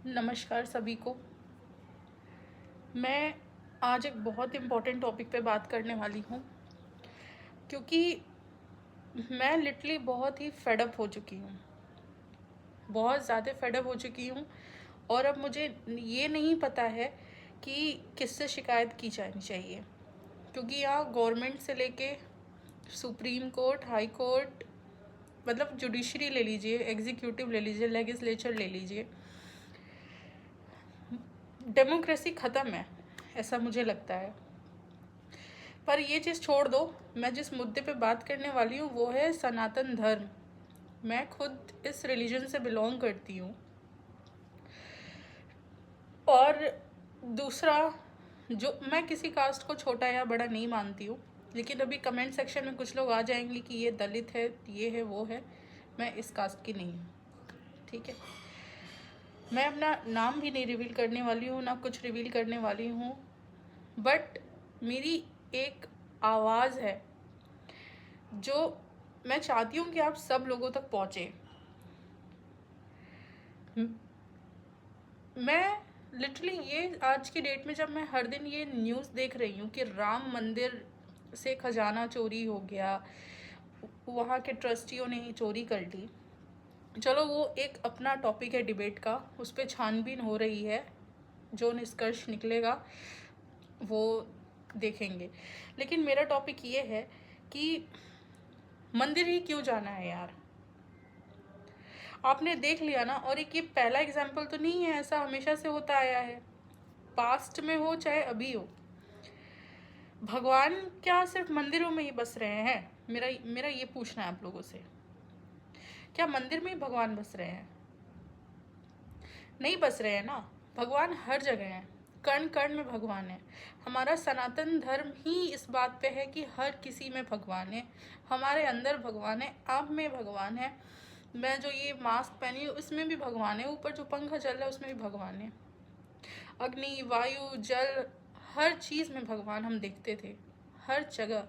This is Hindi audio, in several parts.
नमस्कार सभी को। मैं आज एक बहुत इम्पोर्टेंट टॉपिक पे बात करने वाली हूँ, क्योंकि मैं लिटरली बहुत ही फेडअप हो चुकी हूँ, बहुत ज़्यादा फेडअप हो चुकी हूँ। और अब मुझे ये नहीं पता है कि किससे शिकायत की जानी चाहिए, क्योंकि यहाँ गवर्नमेंट से लेके सुप्रीम कोर्ट, हाई कोर्ट, मतलब जुडिशरी ले लीजिए, एग्जीक्यूटिव ले लीजिए, लेजिस्लेचर ले लीजिए, डेमोक्रेसी ख़त्म है, ऐसा मुझे लगता है। पर ये चीज़ छोड़ दो, मैं जिस मुद्दे पे बात करने वाली हूँ वो है सनातन धर्म। मैं खुद इस रिलीजन से बिलोंग करती हूँ। और दूसरा, जो मैं किसी कास्ट को छोटा या बड़ा नहीं मानती हूँ, लेकिन अभी कमेंट सेक्शन में कुछ लोग आ जाएंगे कि ये दलित है, ये है, वो है। मैं इस कास्ट की नहीं हूँ, ठीक है। मैं अपना नाम भी नहीं रिवील करने वाली हूँ, ना कुछ रिवील करने वाली हूँ, बट मेरी एक आवाज़ है जो मैं चाहती हूँ कि आप सब लोगों तक पहुँचे। मैं लिटरली ये आज की डेट में जब मैं हर दिन ये न्यूज़ देख रही हूँ कि राम मंदिर से खजाना चोरी हो गया, वहाँ के ट्रस्टियों ने ही चोरी कर ली, चलो वो एक अपना टॉपिक है डिबेट का, उस पर छानबीन हो रही है, जो निष्कर्ष निकलेगा वो देखेंगे। लेकिन मेरा टॉपिक ये है कि मंदिर ही क्यों जाना है यार। आपने देख लिया ना, और एक ये पहला एग्जाम्पल तो नहीं है, ऐसा हमेशा से होता आया है, पास्ट में हो चाहे अभी हो। भगवान क्या सिर्फ मंदिरों में ही बस रहे हैं? मेरा ये पूछना है आप लोगों से, क्या मंदिर में ही भगवान बस रहे हैं? नहीं बस रहे हैं ना, भगवान हर जगह हैं, कण कण में भगवान है। हमारा सनातन धर्म ही इस बात पे है कि हर किसी में भगवान है, हमारे अंदर भगवान है, आप में भगवान है, मैं जो ये मास्क पहनी हूँ उसमें भी भगवान है, ऊपर जो पंखा चल रहा है उसमें भी भगवान है, अग्नि, वायु, जल, हर चीज़ में भगवान हम देखते थे, हर जगह।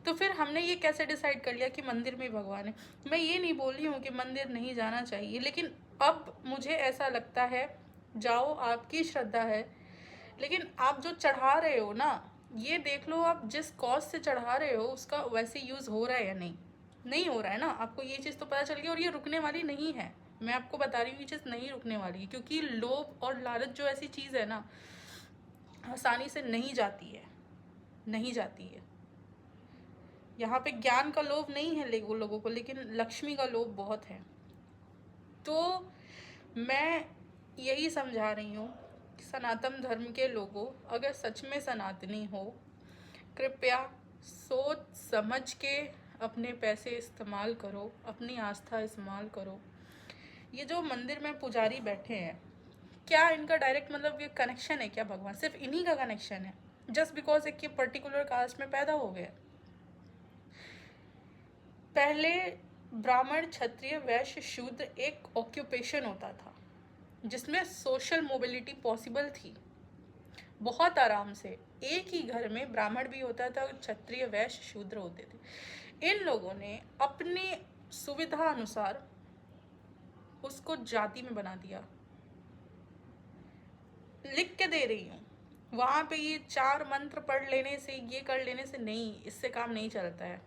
तो फिर हमने ये कैसे डिसाइड कर लिया कि मंदिर में भगवान है? मैं ये नहीं बोल रही हूँ कि मंदिर नहीं जाना चाहिए, लेकिन अब मुझे ऐसा लगता है, जाओ, आपकी श्रद्धा है, लेकिन आप जो चढ़ा रहे हो ना, ये देख लो आप जिस कॉज से चढ़ा रहे हो उसका वैसे यूज़ हो रहा है या नहीं। नहीं हो रहा है ना, आपको ये चीज़ तो पता चल गई, और ये रुकने वाली नहीं है। मैं आपको बता रही हूँ ये चीज़ नहीं रुकने वाली है, क्योंकि लोभ और लालच जो ऐसी चीज़ है ना, आसानी से नहीं जाती है, नहीं जाती है। यहाँ पे ज्ञान का लोभ नहीं है लोगों को, लेकिन लक्ष्मी का लोभ बहुत है। तो मैं यही समझा रही हूँ कि सनातन धर्म के लोगों, अगर सच में सनातनी हो, कृपया सोच समझ के अपने पैसे इस्तेमाल करो, अपनी आस्था इस्तेमाल करो। ये जो मंदिर में पुजारी बैठे हैं, क्या इनका डायरेक्ट मतलब ये कनेक्शन है क्या भगवान? सिर्फ इन्हीं का कनेक्शन है, जस्ट बिकॉज एक ये पर्टिकुलर कास्ट में पैदा हो गया? पहले ब्राह्मण, क्षत्रिय, वैश्य, शूद्र एक ऑक्यूपेशन होता था जिसमें सोशल मोबिलिटी पॉसिबल थी, बहुत आराम से। एक ही घर में ब्राह्मण भी होता था, क्षत्रिय, वैश्य, शूद्र होते थे। इन लोगों ने अपने सुविधा अनुसार उसको जाति में बना दिया। लिख के दे रही हूँ, वहाँ पे ये 4 मंत्र पढ़ लेने से, ये कर लेने से नहीं, इससे काम नहीं चलता है।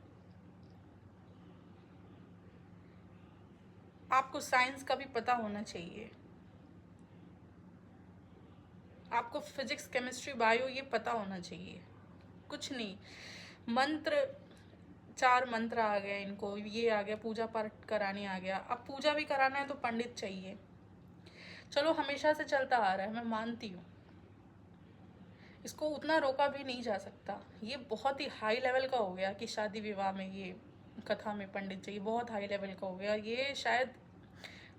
आपको साइंस का भी पता होना चाहिए, आपको फिजिक्स, केमिस्ट्री, बायो ये पता होना चाहिए। कुछ नहीं, मंत्र, 4 मंत्र आ गए इनको, ये आ गया, पूजा पाठ कराने आ गया। अब पूजा भी कराना है तो पंडित चाहिए। चलो हमेशा से चलता आ रहा है, मैं मानती हूँ, इसको उतना रोका भी नहीं जा सकता। ये बहुत ही हाई लेवल का हो गया कि शादी विवाह में ये कथा में पंडित चाहिए, बहुत हाई लेवल का हो गया। ये शायद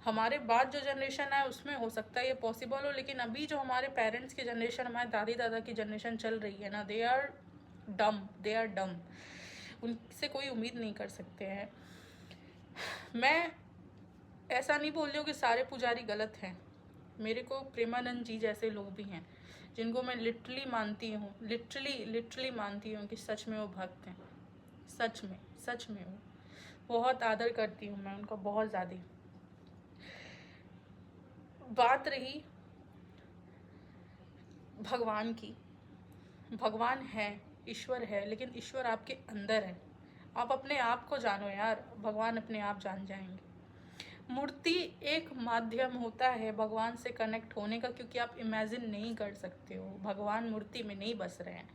हमारे बाद जो जनरेशन है उसमें हो सकता है ये पॉसिबल हो, लेकिन अभी जो हमारे पेरेंट्स की जनरेशन, हमारे दादी दादा की जनरेशन चल रही है ना, दे आर डम। उनसे कोई उम्मीद नहीं कर सकते हैं। मैं ऐसा नहीं बोल रही हूँ कि सारे पुजारी गलत हैं, मेरे को प्रेमानंद जी जैसे लोग भी हैं जिनको मैं लिटरली मानती हूँ, लिटरली मानती हूँ कि सच में वो भक्त हैं, सच में वो बहुत आदर करती हूँ मैं उनका, बहुत ज़्यादा। बात रही भगवान की, भगवान है, ईश्वर है, लेकिन ईश्वर आपके अंदर है। आप अपने आप को जानो यार, भगवान अपने आप जान जाएंगे। मूर्ति एक माध्यम होता है भगवान से कनेक्ट होने का, क्योंकि आप इमेजिन नहीं कर सकते हो, भगवान मूर्ति में नहीं बस रहे हैं,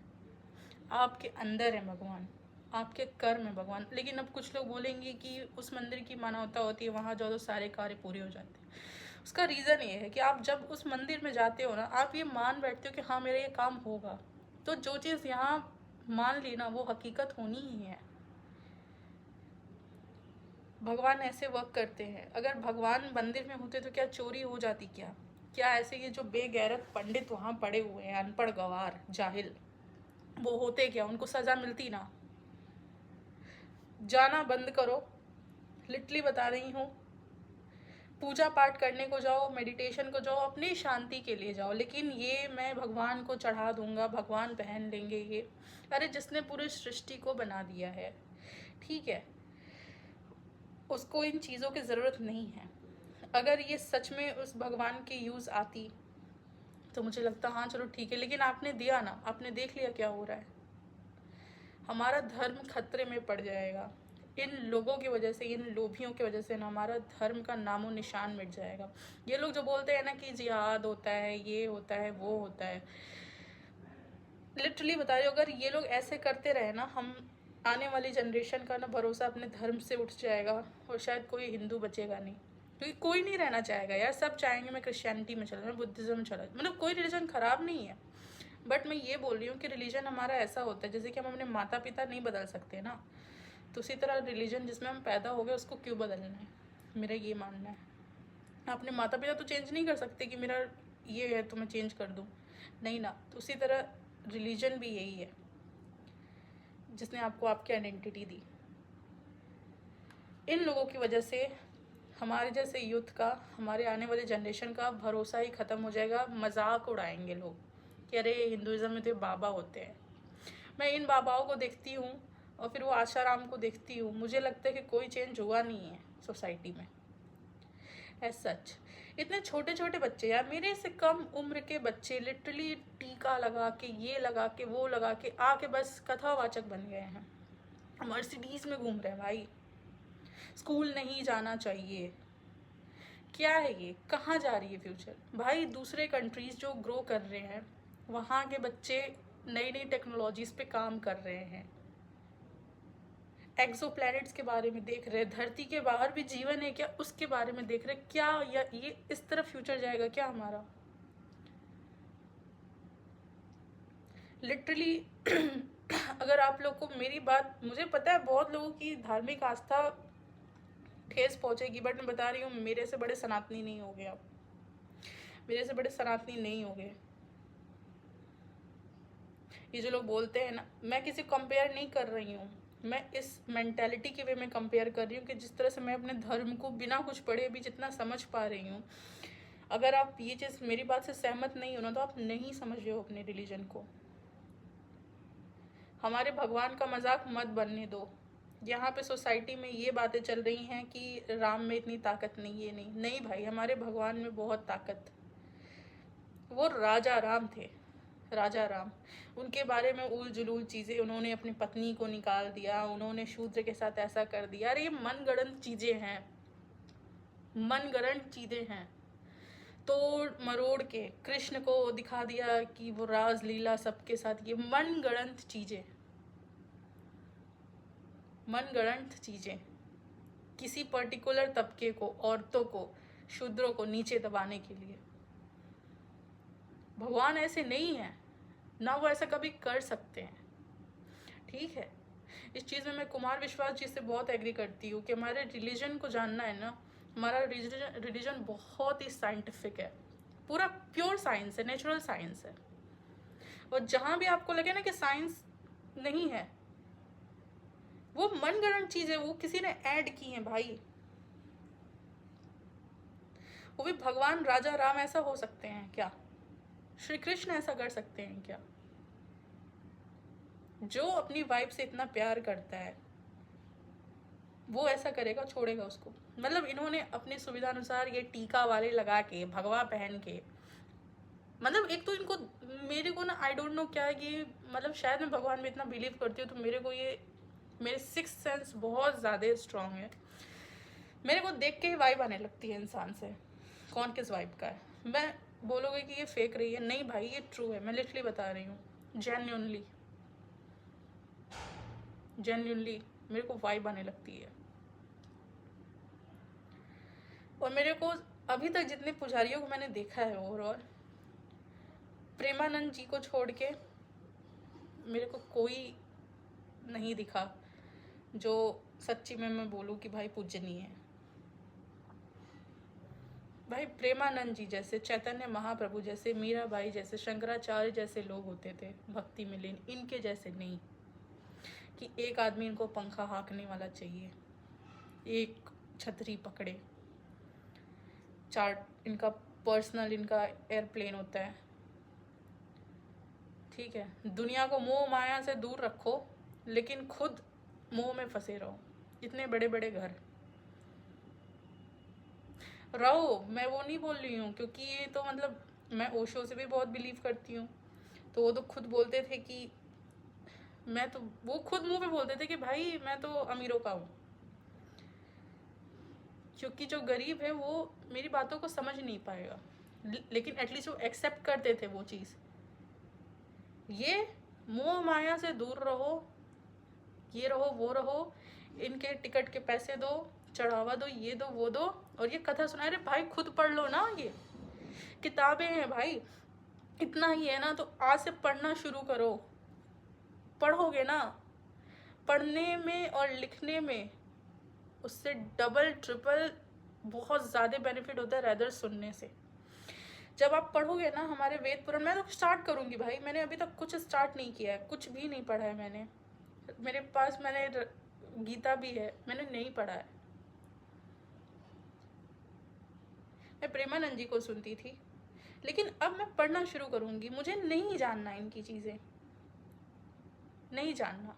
आपके अंदर है भगवान, आपके कर्म है भगवान। लेकिन अब कुछ लोग बोलेंगे कि उस मंदिर की मानवता होती है, वहाँ जाओ तो सारे कार्य पूरे हो जाते हैं। उसका रीज़न ये है कि आप जब उस मंदिर में जाते हो ना, आप ये मान बैठते हो कि हाँ मेरा ये काम होगा, तो जो चीज़ यहाँ मान ली ना, वो हकीकत होनी ही है। भगवान ऐसे वर्क करते हैं। अगर भगवान मंदिर में होते तो क्या चोरी हो जाती? क्या ऐसे ये जो बेगैरत पंडित वहाँ पड़े हुए हैं, अनपढ़ गवार जाहिल, वो होते क्या? उनको सज़ा मिलती ना। जाना बंद करो, लिटरली बता रही हूँ। पूजा पाठ करने को जाओ, मेडिटेशन को जाओ, अपनी शांति के लिए जाओ, लेकिन ये मैं भगवान को चढ़ा दूंगा, भगवान पहन लेंगे ये, अरे जिसने पूरी सृष्टि को बना दिया है, ठीक है, उसको इन चीज़ों की ज़रूरत नहीं है। अगर ये सच में उस भगवान की यूज़ आती तो मुझे लगता हाँ चलो ठीक है, लेकिन आपने दिया ना, आपने देख लिया क्या हो रहा है। हमारा धर्म खतरे में पड़ जाएगा इन लोगों की वजह से, इन लोभियों की वजह से ना, हमारा धर्म का नामो निशान मिट जाएगा। ये लोग जो बोलते हैं ना कि जिहाद होता है, ये होता है, वो होता है, लिटरली बता रही हूँ, अगर ये लोग ऐसे करते रहे ना, हम आने वाली जनरेशन का ना भरोसा अपने धर्म से उठ जाएगा, और शायद कोई हिंदू बचेगा नहीं, क्योंकि कोई नहीं रहना चाहेगा यार। सब चाहेंगे मैं क्रिश्चियनिटी में चला, मैं बुद्धिज़्म चला, मतलब कोई रिलीजन ख़राब नहीं है, बट मैं ये बोल रही हूँ कि रिलीजन हमारा ऐसा होता है, जैसे कि हम अपने माता पिता नहीं बदल सकते ना, तो उसी तरह रिलीजन जिसमें हम पैदा हो गए उसको क्यों बदलना है, मेरा ये मानना है। अपने माता पिता तो चेंज नहीं कर सकते कि मेरा ये है तो मैं चेंज कर दूँ, नहीं ना। तो उसी तरह रिलीजन भी यही है, जिसने आपको आपकी आइडेंटिटी दी। इन लोगों की वजह से हमारे जैसे यूथ का, हमारे आने वाले जनरेशन का भरोसा ही ख़त्म हो जाएगा। मजाक उड़ाएंगे लोग कि अरे हिंदुज़म में तो बाबा होते हैं। मैं इन बाबाओं को देखती हूँ और फिर वो आशाराम को देखती हूँ, मुझे लगता है कि कोई चेंज हुआ नहीं है सोसाइटी में एज सच। इतने छोटे छोटे बच्चे यार, मेरे से कम उम्र के बच्चे लिटरली टीका लगा के, ये लगा के, वो लगा के, आके बस कथावाचक बन गए हैं, मर्सिडीज में घूम रहे हैं भाई। स्कूल नहीं जाना चाहिए, क्या है ये, कहाँ जा रही है फ्यूचर भाई? दूसरे कंट्रीज जो ग्रो कर रहे हैं, वहाँ के बच्चे नई नई टेक्नोलॉजीज पे काम कर रहे हैं, एक्सो प्लैनेट्स के बारे में देख रहे हैं, धरती के बाहर भी जीवन है क्या उसके बारे में देख रहे हैं। क्या या ये इस तरफ फ्यूचर जाएगा क्या हमारा? लिटरली अगर आप लोग को मेरी बात, मुझे पता है बहुत लोगों की धार्मिक आस्था ठेस पहुंचेगी, बट मैं बता रही हूँ मेरे से बड़े सनातनी नहीं हो गए आप, मेरे से बड़े सनातनी नहीं हो गए। ये जो लोग बोलते हैं ना, मैं किसी कंपेयर नहीं कर रही हूँ, मैं इस मेंटालिटी के वे में कंपेयर कर रही हूँ कि जिस तरह से मैं अपने धर्म को बिना कुछ पढ़े भी जितना समझ पा रही हूँ। अगर आप ये चीज़ मेरी बात से सहमत नहीं हो ना, तो आप नहीं समझ रहे हो अपने रिलीजन को। हमारे भगवान का मजाक मत बनने दो। यहाँ पे सोसाइटी में ये बातें चल रही हैं कि राम में इतनी ताकत नहीं, ये नहीं, नहीं भाई, हमारे भगवान में बहुत ताकत। वो राजा राम थे, राजा राम, उनके बारे में उल जुलूल चीज़ें, उन्होंने अपनी पत्नी को निकाल दिया, उन्होंने शूद्र के साथ ऐसा कर दिया, अरे ये मनगढ़ंत चीज़ें हैं, मनगढ़ंत चीज़ें हैं। तोड़ मरोड़ के कृष्ण को दिखा दिया कि वो राज लीला सबके साथ, ये मनगढ़ंत चीज़ें, मनगढ़ंत चीज़ें, किसी पर्टिकुलर तबके को, औरतों को, शूद्रों को नीचे दबाने के लिए। भगवान ऐसे नहीं है ना, वो ऐसा कभी कर सकते हैं, ठीक है। इस चीज़ में मैं कुमार विश्वास जी से बहुत एग्री करती हूँ कि हमारे रिलीजन को जानना है ना, हमारा रिलीजन बहुत ही साइंटिफिक है, पूरा प्योर साइंस है, नेचुरल साइंस है। और जहाँ भी आपको लगे ना कि साइंस नहीं है, वो मनगढ़ंत चीज़ है, वो किसी ने ऐड की है भाई। वो भी भगवान राजा राम ऐसा हो सकते हैं क्या? श्री कृष्ण ऐसा कर सकते हैं क्या? जो अपनी वाइफ से इतना प्यार करता है, वो ऐसा करेगा, छोड़ेगा उसको। मतलब इन्होंने अपनी सुविधा अनुसार ये टीका वाले लगा के, भगवा पहन के, मतलब एक तो इनको, मेरे को ना आई डोंट नो क्या है कि, मतलब शायद मैं भगवान में इतना बिलीव करती हूँ तो मेरे को ये, मेरे सिक्स सेंस बहुत ज़्यादा स्ट्रांग है। मेरे को देख के ही वाइब आने लगती है इंसान से, कौन किस वाइब का है। मैं बोलोगे कि ये फेक रही है, नहीं भाई ये ट्रू है, मैं लिटरली बता रही हूँ, जेन्युइनली जेन्युइनली मेरे को वाइब आने लगती है। और मेरे को अभी तक जितने पुजारियों को मैंने देखा है ओवरऑल, प्रेमानंद जी को छोड़ के मेरे को कोई नहीं दिखा जो सच्ची में मैं बोलूँ कि भाई पूजनीय है। भाई प्रेमानंद जी जैसे, चैतन्य महाप्रभु जैसे, मीराबाई जैसे, शंकराचार्य जैसे लोग होते थे भक्ति में लीन, इनके जैसे नहीं कि एक आदमी इनको पंखा हाँकने वाला चाहिए, एक छतरी पकड़े, चार्ट इनका पर्सनल, इनका एयरप्लेन होता है। ठीक है, दुनिया को मोह माया से दूर रखो लेकिन खुद मोह में फंसे रहो। इतने बड़े बड़े घर रहो, मैं वो नहीं बोल रही हूँ, क्योंकि ये तो मतलब मैं ओशो से भी बहुत बिलीव करती हूँ, तो वो तो खुद बोलते थे कि मैं तो, वो खुद मुंह पे बोलते थे कि भाई मैं तो अमीरों का हूँ, क्योंकि जो गरीब है वो मेरी बातों को समझ नहीं पाएगा, लेकिन एटलीस्ट वो एक्सेप्ट करते थे वो चीज़। ये मोह माया से दूर रहो, ये रहो वो रहो, इनके टिकट के पैसे दो, चढ़ावा दो, ये दो वो दो, और ये कथा सुना। अरे भाई खुद पढ़ लो ना, ये किताबें हैं भाई, इतना ही है ना, तो आज से पढ़ना शुरू करो। पढ़ोगे ना, पढ़ने में और लिखने में उससे डबल ट्रिपल बहुत ज़्यादा बेनिफिट होता है रैदर सुनने से। जब आप पढ़ोगे ना हमारे वेद पुराण, मैं तो स्टार्ट करूँगी भाई, मैंने अभी तक कुछ स्टार्ट नहीं किया है, कुछ भी नहीं पढ़ा है मैंने, मेरे पास मैंने गीता भी है, मैंने नहीं पढ़ा है। मैं प्रेमानंद जी को सुनती थी, लेकिन अब मैं पढ़ना शुरू करूँगी। मुझे नहीं जानना इनकी चीज़ें, नहीं जानना।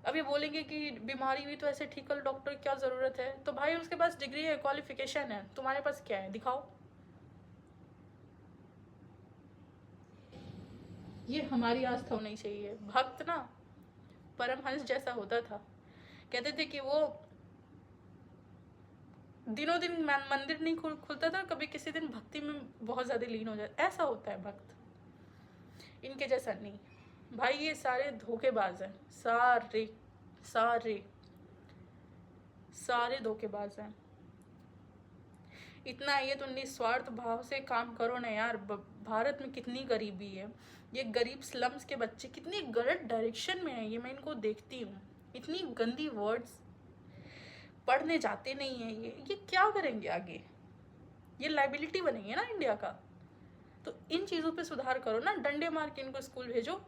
अब ये बोलेंगे कि बीमारी हुई तो ऐसे ठीक कर, डॉक्टर क्या ज़रूरत है, तो भाई उसके पास डिग्री है, क्वालिफिकेशन है, तुम्हारे पास क्या है, दिखाओ। ये हमारी आस्था होनी चाहिए। भक्त ना परमहंस जैसा होता था, कहते थे कि वो दिनों दिन मंदिर नहीं खुलता था, कभी किसी दिन भक्ति में बहुत ज़्यादा लीन हो जाता, ऐसा होता है भक्त। इनके जैसा नहीं भाई, ये सारे धोखेबाज हैं, सारे सारे सारे धोखेबाज हैं। इतना ये तो निस्वार्थ भाव से काम करो ना यार। भारत में कितनी गरीबी है, ये गरीब स्लम्स के बच्चे कितनी गलत डायरेक्शन में है, ये मैं इनको देखती हूँ। इतनी गंदी वर्ड्स, पढ़ने जाते नहीं हैं ये क्या करेंगे आगे, ये लाइबिलिटी बनेंगे ना इंडिया का। तो इन चीज़ों पे सुधार करो ना, डंडे मार के इनको स्कूल भेजो,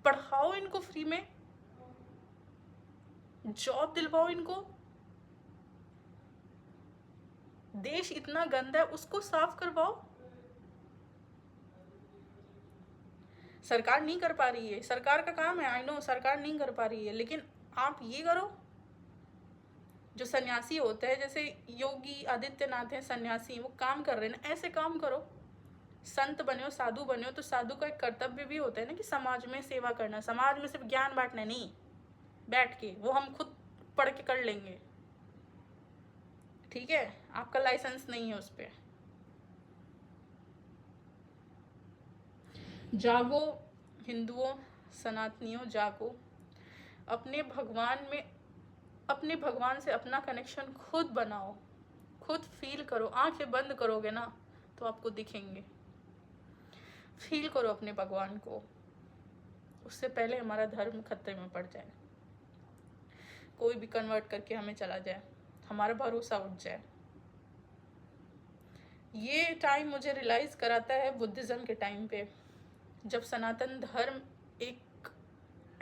पढ़ाओ इनको फ्री में, जॉब दिलवाओ इनको। देश इतना गंदा है, उसको साफ करवाओ। सरकार नहीं कर पा रही है, सरकार का काम है, आई नो सरकार नहीं कर पा रही है, लेकिन आप ये करो। जो सन्यासी होते हैं, जैसे योगी आदित्यनाथ हैं सन्यासी, वो काम कर रहे हैं ना, ऐसे काम करो। संत बने हो, साधु बने हो, तो साधु का एक कर्तव्य भी होता है ना कि समाज में सेवा करना। समाज में सिर्फ ज्ञान बांटना नहीं, बैठ के वो हम खुद पढ़ के कर लेंगे, ठीक है, आपका लाइसेंस नहीं है उस पर। जागो हिंदुओं, सनातनियों, जागो। अपने भगवान में, अपने भगवान से अपना कनेक्शन खुद बनाओ, खुद फील करो। आंखें बंद करोगे ना तो आपको दिखेंगे। फील करो अपने भगवान को, उससे पहले हमारा धर्म खतरे में पड़ जाए, कोई भी कन्वर्ट करके हमें चला जाए, हमारा भरोसा उठ जाए। ये टाइम मुझे रियलाइज़ कराता है बुद्धिज़्म के टाइम पे, जब सनातन धर्म एक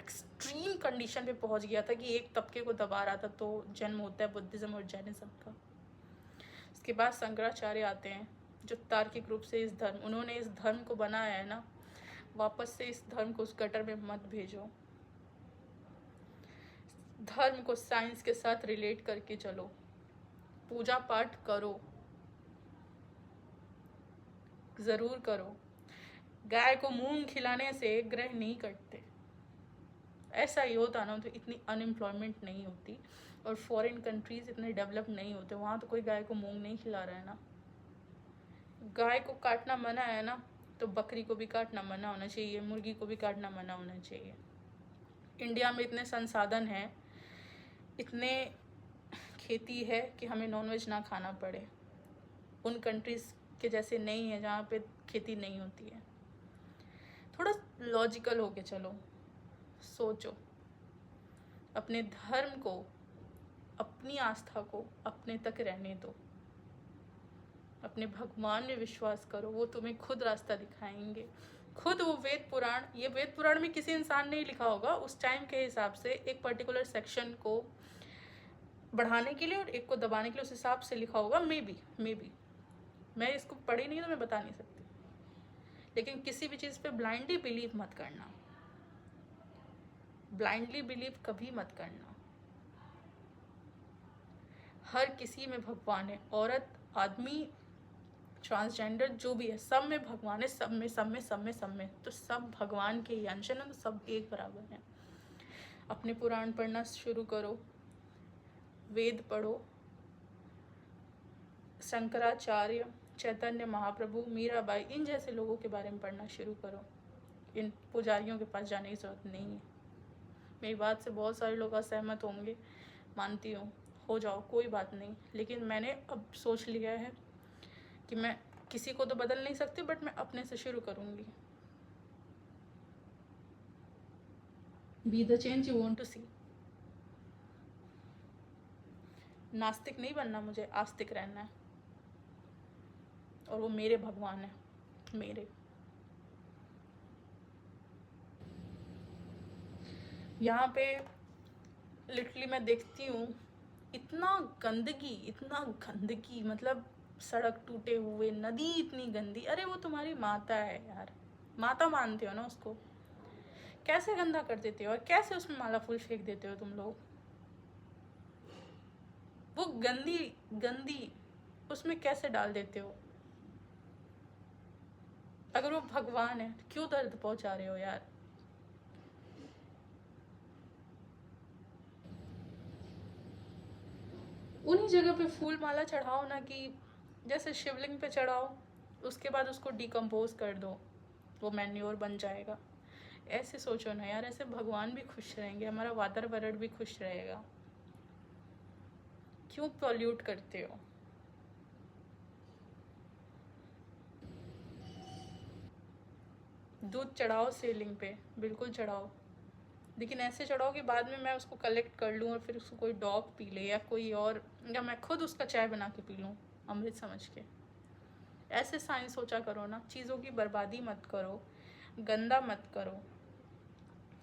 एक्सट्रीम कंडीशन पे पहुंच गया था कि एक तबके को दबा रहा था, तो जन्म होता है बुद्धिज़्म और जैनिज्म का। उसके बाद शंकराचार्य आते हैं, जो तार्किक रूप से इस धर्म, उन्होंने इस धर्म को बनाया है ना, वापस से इस धर्म को उस गटर में मत भेजो। धर्म को साइंस के साथ रिलेट करके चलो, पूजा पाठ करो, जरूर करो। गाय को मूंग खिलाने से ग्रह नहीं कटते। ऐसा ही होता ना तो इतनी अनएम्प्लॉयमेंट नहीं होती, और फॉरेन कंट्रीज इतने डेवलप नहीं होते, वहाँ तो कोई गाय को मूंग नहीं खिला रहा है ना। गाय को काटना मना है ना, तो बकरी को भी काटना मना होना चाहिए, मुर्गी को भी काटना मना होना चाहिए। इंडिया में इतने संसाधन हैं, इतने खेती है कि हमें नॉनवेज ना खाना पड़े। उन कंट्रीज के जैसे नहीं है जहाँ पे खेती नहीं होती है। थोड़ा लॉजिकल होके चलो, सोचो, अपने धर्म को, अपनी आस्था को अपने तक रहने दो, अपने भगवान में विश्वास करो, वो तुम्हें खुद रास्ता दिखाएंगे। खुद वो वेद पुराण, ये वेद पुराण में किसी इंसान ने लिखा होगा, उस टाइम के हिसाब से एक पर्टिकुलर सेक्शन को बढ़ाने के लिए और एक को दबाने के लिए उस हिसाब से लिखा होगा। मे बी मैं इसको पढ़ी नहीं तो मैं बता नहीं सकती, लेकिन किसी भी चीज़ पे ब्लाइंडली बिलीव मत करना, ब्लाइंडली बिलीव कभी मत करना। हर किसी में भगवान है, औरत, आदमी, ट्रांसजेंडर, जो भी है, सब में भगवान है, सब में। तो सब भगवान के ही अंश है ना, तो सब एक बराबर है। अपने पुराण पढ़ना शुरू करो, वेद पढ़ो, शंकराचार्य, चैतन्य महाप्रभु, मीराबाई, इन जैसे लोगों के बारे में पढ़ना शुरू करो। इन पुजारियों के पास जाने की जरूरत नहीं है। मेरी बात से बहुत सारे लोग असहमत होंगे, मानती हूँ, हो जाओ, कोई बात नहीं, लेकिन मैंने अब सोच लिया है कि मैं किसी को तो बदल नहीं सकती, बट मैं अपने से शुरू करूँगी। Be the change you want to see. नास्तिक नहीं बनना मुझे, आस्तिक रहना है, और वो मेरे भगवान है, मेरे। यहाँ पे लिटरली मैं देखती हूँ इतना गंदगी, मतलब सड़क टूटे हुए, नदी इतनी गंदी। अरे वो तुम्हारी माता है यार, माता मानते हो ना उसको, कैसे गंदा कर देते हो, और कैसे उसमें माला फूल फेंक देते हो तुम लोग। वो गंदी उसमें कैसे डाल देते हो। अगर वो भगवान है तो क्यों दर्द पहुंचा रहे हो यार। उन्हीं जगह पे फूल माला चढ़ाओ ना, कि जैसे शिवलिंग पे चढ़ाओ, उसके बाद उसको डिकम्पोज कर दो, वो मैन्योर बन जाएगा। ऐसे सोचो ना यार, ऐसे भगवान भी खुश रहेंगे, हमारा वातावरण भी खुश रहेगा। क्यों पॉल्यूट करते हो। दूध चढ़ाओ शिवलिंग पे, बिल्कुल चढ़ाओ, लेकिन ऐसे चढ़ाओ कि बाद में मैं उसको कलेक्ट कर लूँ और फिर उसको कोई डॉग पी ले, या कोई और, या मैं खुद उसका चाय बना के पी लूँ अमृत समझ के। ऐसे साइंस सोचा करो ना, चीज़ों की बर्बादी मत करो, गंदा मत करो।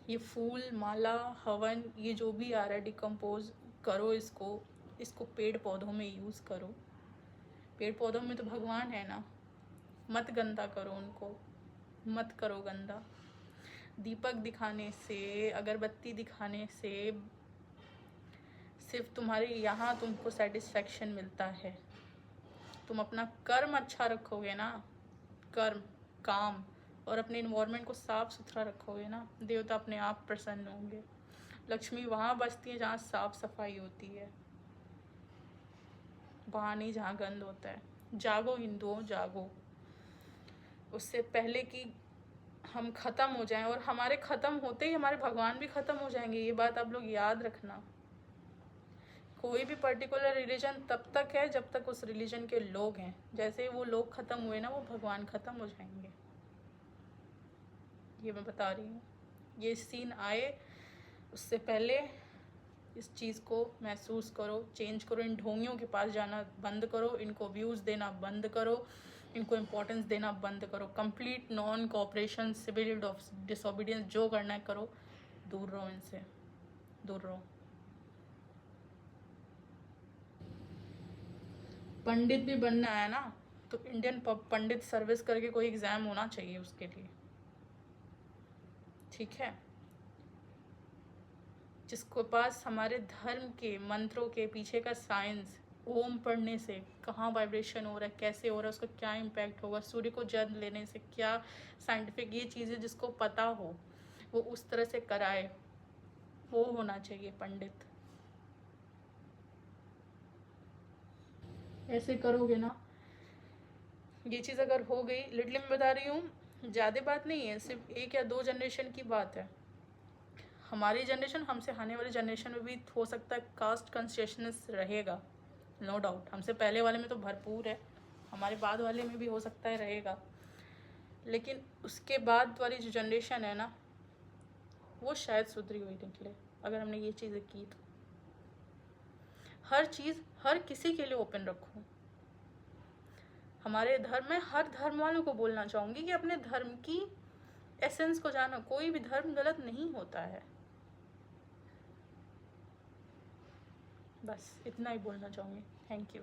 ये फूल माला हवन ये जो भी आ रहा है, डिकम्पोज करो इसको पेड़ पौधों में यूज़ करो। पेड़ पौधों में तो भगवान है ना, मत गंदा करो उनको, मत करो गंदा। दीपक दिखाने से, अगरबत्ती दिखाने से सिर्फ तुम्हारे यहाँ तुमको सेटिस्फेक्शन मिलता है। तुम अपना कर्म अच्छा रखोगे ना, कर्म, काम, और अपने इन्वायरमेंट को साफ सुथरा रखोगे ना, देवता अपने आप प्रसन्न होंगे। लक्ष्मी वहाँ बसती है जहाँ साफ सफाई होती है, वहाँ नहीं जहाँ गंद होता है। जागो हिंदुओं, जागो, उससे पहले कि हम ख़त्म हो जाएं, और हमारे ख़त्म होते ही हमारे भगवान भी ख़त्म हो जाएंगे। ये बात आप लोग याद रखना। कोई भी पर्टिकुलर रिलीजन तब तक है जब तक उस रिलीजन के लोग हैं। जैसे ही वो लोग ख़त्म हुए ना, वो भगवान ख़त्म हो जाएंगे। ये मैं बता रही हूँ। ये सीन आए उससे पहले इस चीज़ को महसूस करो, चेंज करो। इन ढोंगियों के पास जाना बंद करो, इनको व्यूज़ देना बंद करो, इनको इम्पोर्टेंस देना बंद करो। Complete non cooperation, civil disobedience, जो करना है करो, दूर रहो इनसे, दूर रहो। पंडित भी बनना है ना, तो इंडियन पंडित सर्विस करके कोई एग्ज़ाम होना चाहिए उसके लिए, ठीक है। जिसके पास हमारे धर्म के मंत्रों के पीछे का साइंस, ओम पढ़ने से कहाँ वाइब्रेशन हो रहा है, कैसे हो रहा है, उसका क्या इम्पैक्ट होगा, सूर्य को जल लेने से क्या साइंटिफिक, ये चीज़ें जिसको पता हो वो उस तरह से कराए, वो होना चाहिए पंडित। ऐसे करोगे ना, ये चीज़ अगर हो गई, लिटरली मैं बता रही हूँ, ज़्यादा बात नहीं है, सिर्फ 1 या 2 जनरेशन की बात है। हमारी जनरेशन, हमसे आने वाली जनरेशन में भी हो सकता है कास्ट कंसेशनस रहेगा, नो डाउट। हमसे पहले वाले में तो भरपूर है, हमारे बाद वाले में भी हो सकता है रहेगा, लेकिन उसके बाद वाली जो जनरेशन है ना, वो शायद सुधरी हुई निकले अगर हमने ये चीज़ें की तो। हर चीज़ हर किसी के लिए ओपन रखो। हमारे धर्म में हर धर्म वालों को बोलना चाहूँगी कि अपने धर्म की एसेंस को जानो, कोई भी धर्म गलत नहीं होता है। बस इतना ही बोलना चाहूँगी। Thank you.